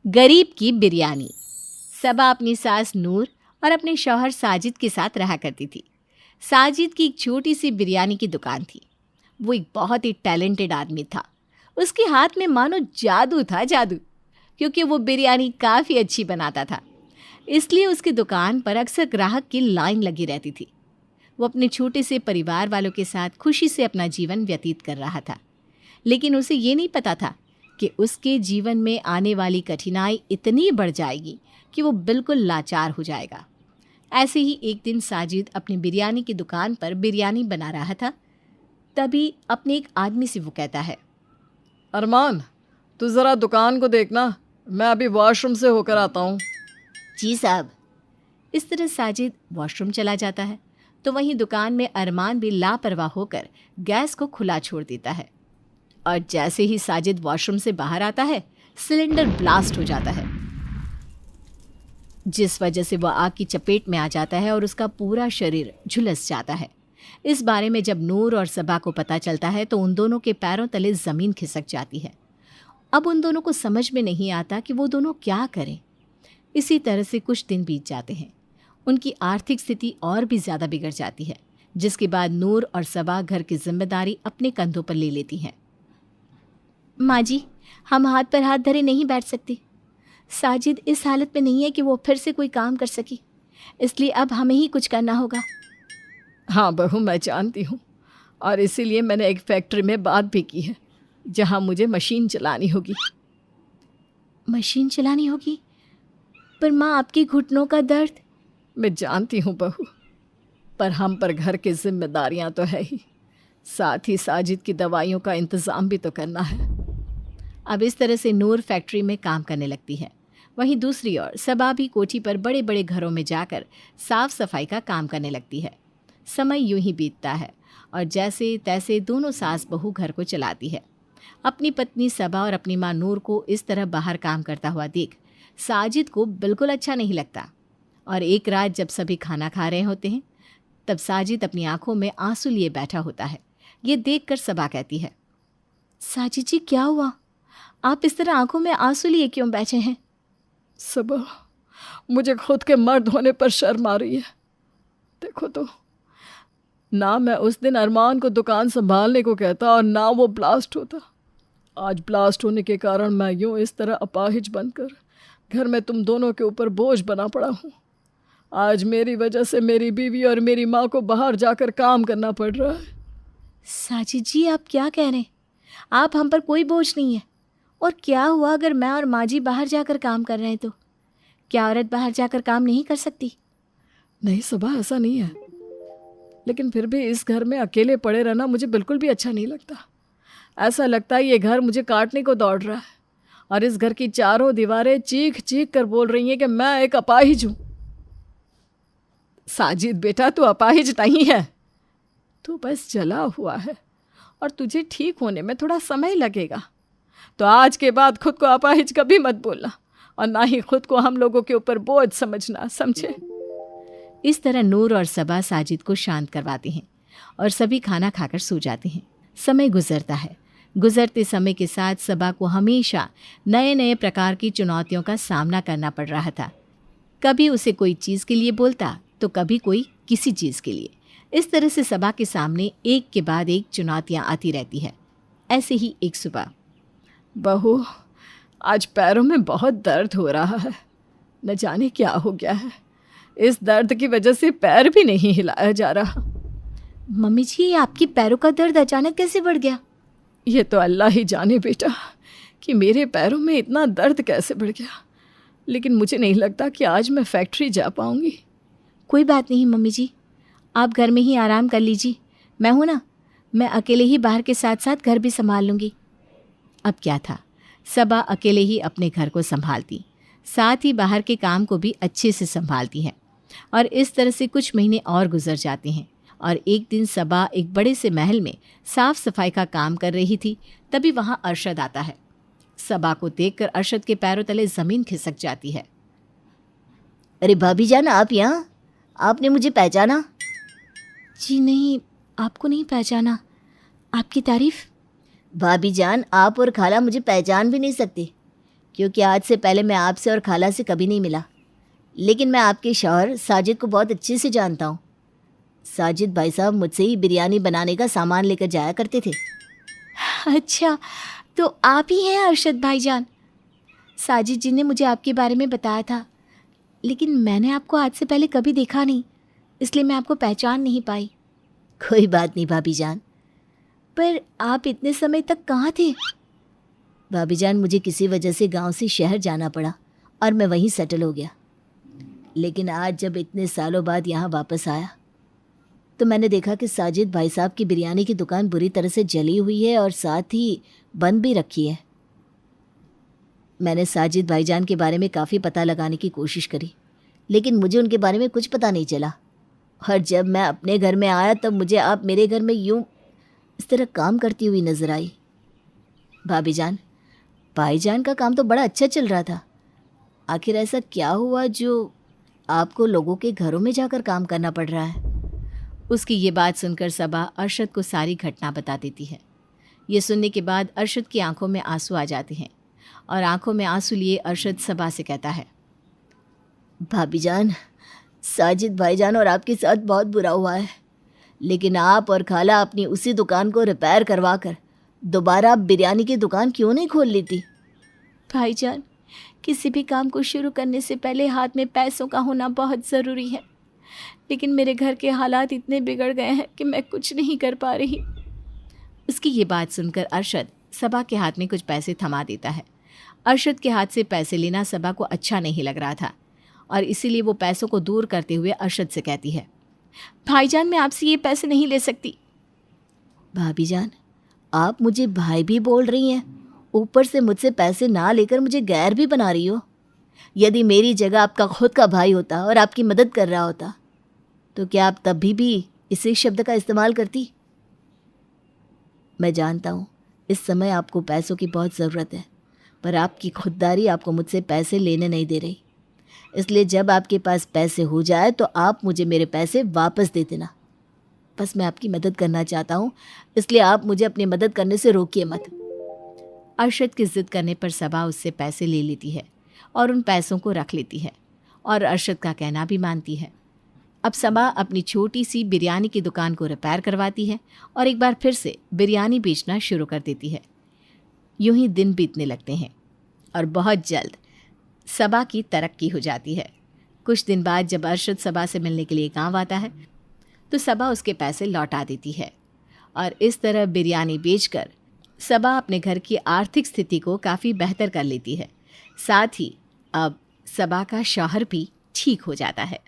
गरीब की बिरयानी। सबा अपनी सास नूर और अपने शौहर साजिद के साथ रहा करती थी। साजिद की एक छोटी सी बिरयानी की दुकान थी। वो एक बहुत ही टैलेंटेड आदमी था। उसके हाथ में मानो जादू था, जादू, क्योंकि वो बिरयानी काफ़ी अच्छी बनाता था। इसलिए उसकी दुकान पर अक्सर ग्राहक की लाइन लगी रहती थी। वो अपने छोटे से परिवार वालों के साथ खुशी से अपना जीवन व्यतीत कर रहा था, लेकिन उसे ये नहीं पता था कि उसके जीवन में आने वाली कठिनाई इतनी बढ़ जाएगी कि वो बिल्कुल लाचार हो जाएगा। ऐसे ही एक दिन साजिद अपनी बिरयानी की दुकान पर बिरयानी बना रहा था। तभी अपने एक आदमी से वो कहता है, अरमान, तू ज़रा दुकान को देखना, मैं अभी वॉशरूम से होकर आता हूँ। जी साहब। इस तरह साजिद वॉशरूम चला जाता है तो वहीं दुकान में अरमान भी लापरवाह होकर गैस को खुला छोड़ देता है। और जैसे ही साजिद वॉशरूम से बाहर आता है, सिलेंडर ब्लास्ट हो जाता है, जिस वजह से वह आग की चपेट में आ जाता है और उसका पूरा शरीर झुलस जाता है। इस बारे में जब नूर और सबा को पता चलता है तो उन दोनों के पैरों तले ज़मीन खिसक जाती है। अब उन दोनों को समझ में नहीं आता कि वो दोनों क्या करें। इसी तरह से कुछ दिन बीत जाते हैं। उनकी आर्थिक स्थिति और भी ज़्यादा बिगड़ जाती है, जिसके बाद नूर और सबा घर की जिम्मेदारी अपने कंधों पर ले लेती हैं। माँ जी, हम हाथ पर हाथ धरे नहीं बैठ सकते। साजिद इस हालत में नहीं है कि वो फिर से कोई काम कर सके, इसलिए अब हमें ही कुछ करना होगा। हाँ बहू, मैं जानती हूँ, और इसीलिए मैंने एक फैक्ट्री में बात भी की है जहाँ मुझे मशीन चलानी होगी। मशीन चलानी होगी? पर माँ, आपके घुटनों का दर्द। मैं जानती हूँ बहू, पर हम पर घर की जिम्मेदारियाँ तो है ही, साथ ही साजिद की दवाइयों का इंतज़ाम भी तो करना है। अब इस तरह से नूर फैक्ट्री में काम करने लगती है। वहीं दूसरी ओर सबा भी कोठी पर बड़े बड़े घरों में जाकर साफ सफाई का काम करने लगती है। समय यूं ही बीतता है और जैसे तैसे दोनों सास बहू घर को चलाती है। अपनी पत्नी सबा और अपनी माँ नूर को इस तरह बाहर काम करता हुआ देख साजिद को बिल्कुल अच्छा नहीं लगता। और एक रात जब सभी खाना खा रहे होते हैं, तब साजिद अपनी आंखों में आंसू लिए बैठा होता है। ये देखकर सबा कहती है, साजिद जी, क्या हुआ? आप इस तरह आंखों में आंसू लिए क्यों बैठे हैं? सबा, मुझे खुद के मर्द होने पर शर्म आ रही है। देखो तो, ना मैं उस दिन अरमान को दुकान संभालने को कहता और ना वो ब्लास्ट होता। आज ब्लास्ट होने के कारण मैं यूँ इस तरह अपाहिज बनकर घर में तुम दोनों के ऊपर बोझ बना पड़ा हूँ। आज मेरी वजह से मेरी बीवी और मेरी माँ को बाहर जाकर काम करना पड़ रहा है। साजिद जी, आप क्या कह रहे हैं? आप हम पर कोई बोझ नहीं है। और क्या हुआ अगर मैं और माँ जी बाहर जाकर काम कर रहे हैं तो? क्या औरत बाहर जाकर काम नहीं कर सकती? नहीं सबा, ऐसा नहीं है, लेकिन फिर भी इस घर में अकेले पड़े रहना मुझे बिल्कुल भी अच्छा नहीं लगता। ऐसा लगता है ये घर मुझे काटने को दौड़ रहा है, और इस घर की चारों दीवारें चीख चीख कर बोल रही हैं कि मैं एक अपाहिज हूँ। साजिद बेटा, तू अपाहिज नहीं है, तू बस जला हुआ है और तुझे ठीक होने में थोड़ा समय लगेगा। तो आज के बाद खुद को अपाहिज कभी मत बोलना, और ना ही खुद को हम लोगों के ऊपर बोझ समझना, समझे? इस तरह नूर और सबा साजिद को शांत करवाती हैं और सभी खाना खाकर सो जाते हैं। समय गुजरता है। गुजरते समय के साथ सबा को हमेशा नए नए प्रकार की चुनौतियों का सामना करना पड़ रहा था। कभी उसे कोई चीज़ के लिए बोलता तो कभी कोई किसी चीज़ के लिए। इस तरह से सबा के सामने एक के बाद एक चुनौतियाँ आती रहती है। ऐसे ही एक सुबह, बहू, आज पैरों में बहुत दर्द हो रहा है, न जाने क्या हो गया है। इस दर्द की वजह से पैर भी नहीं हिलाया जा रहा। मम्मी जी, आपके पैरों का दर्द अचानक कैसे बढ़ गया? ये तो अल्लाह ही जाने बेटा कि मेरे पैरों में इतना दर्द कैसे बढ़ गया, लेकिन मुझे नहीं लगता कि आज मैं फैक्ट्री जा पाऊंगी। कोई बात नहीं मम्मी जी, आप घर में ही आराम कर लीजिए। मैं हूँ ना, मैं अकेले ही बाहर के साथ साथ घर भी संभाल लूँगी। अब क्या था, सबा अकेले ही अपने घर को संभालती, साथ ही बाहर के काम को भी अच्छे से संभालती हैं। और इस तरह से कुछ महीने और गुजर जाते हैं। और एक दिन सबा एक बड़े से महल में साफ सफाई का काम कर रही थी। तभी वहाँ अरशद आता है। सबा को देखकर अरशद के पैरों तले ज़मीन खिसक जाती है। अरे भाभी जान, आप यहाँ? आपने मुझे पहचाना? जी नहीं, आपको नहीं पहचाना। आपकी तारीफ? भाभी जान, आप और खाला मुझे पहचान भी नहीं सकते, क्योंकि आज से पहले मैं आपसे और खाला से कभी नहीं मिला, लेकिन मैं आपके शौहर साजिद को बहुत अच्छे से जानता हूँ। साजिद भाई साहब मुझसे ही बिरयानी बनाने का सामान लेकर जाया करते थे। अच्छा, तो आप ही हैं अरशद भाईजान। साजिद जी ने मुझे आपके बारे में बताया था, लेकिन मैंने आपको आज से पहले कभी देखा नहीं, इसलिए मैं आपको पहचान नहीं पाई। कोई बात नहीं भाभी जान। पर आप इतने समय तक कहाँ थे? भाभी जान, मुझे किसी वजह से गांव से शहर जाना पड़ा और मैं वहीं सेटल हो गया। लेकिन आज जब इतने सालों बाद यहाँ वापस आया तो मैंने देखा कि साजिद भाई साहब की बिरयानी की दुकान बुरी तरह से जली हुई है और साथ ही बंद भी रखी है। मैंने साजिद भाईजान के बारे में काफ़ी पता लगाने की कोशिश करी, लेकिन मुझे उनके बारे में कुछ पता नहीं चला। और जब मैं अपने घर में आया तब मुझे आप मेरे घर में यूं इस तरह काम करती हुई नज़र आई। भाभी जान, भाईजान का काम तो बड़ा अच्छा चल रहा था। आखिर ऐसा क्या हुआ जो आपको लोगों के घरों में जाकर काम करना पड़ रहा है? उसकी ये बात सुनकर सबा अरशद को सारी घटना बता देती है। ये सुनने के बाद अरशद की आंखों में आंसू आ जाते हैं और आंखों में आंसू लिए अरशद सबा से कहता है, भाभी जान, साजिद भाईजान और आपके साथ बहुत बुरा हुआ है, लेकिन आप और खाला अपनी उसी दुकान को रिपेयर करवा कर दोबारा बिरयानी की दुकान क्यों नहीं खोल लेती? भाईजान, किसी भी काम को शुरू करने से पहले हाथ में पैसों का होना बहुत ज़रूरी है, लेकिन मेरे घर के हालात इतने बिगड़ गए हैं कि मैं कुछ नहीं कर पा रही। उसकी ये बात सुनकर अरशद सबा के हाथ में कुछ पैसे थमा देता है। अरशद के हाथ से पैसे लेना सबा को अच्छा नहीं लग रहा था और इसीलिए वो पैसों को दूर करते हुए अरशद से कहती है, भाईजान, मैं आपसे ये पैसे नहीं ले सकती। भाभी जान, आप मुझे भाई भी बोल रही हैं, ऊपर से मुझसे पैसे ना लेकर मुझे गैर भी बना रही हो। यदि मेरी जगह आपका खुद का भाई होता और आपकी मदद कर रहा होता तो क्या आप तब भी इसी शब्द का इस्तेमाल करती? मैं जानता हूँ इस समय आपको पैसों की बहुत ज़रूरत है, पर आपकी खुददारी आपको मुझसे पैसे लेने नहीं दे रही। इसलिए जब आपके पास पैसे हो जाए तो आप मुझे मेरे पैसे वापस दे देना। बस मैं आपकी मदद करना चाहता हूँ, इसलिए आप मुझे अपनी मदद करने से रोकिए मत। अरशद की ज़िद करने पर सबा उससे पैसे ले लेती है और उन पैसों को रख लेती है और अरशद का कहना भी मानती है। अब सबा अपनी छोटी सी बिरयानी की दुकान को रिपेयर करवाती है और एक बार फिर से बिरयानी बेचना शुरू कर देती है। यूं ही दिन बीतने लगते हैं और बहुत जल्द सबा की तरक्की हो जाती है। कुछ दिन बाद जब अरशद सबा से मिलने के लिए गांव आता है तो सबा उसके पैसे लौटा देती है और इस तरह बिरयानी बेचकर सबा अपने घर की आर्थिक स्थिति को काफ़ी बेहतर कर लेती है। साथ ही अब सबा का शौहर भी ठीक हो जाता है।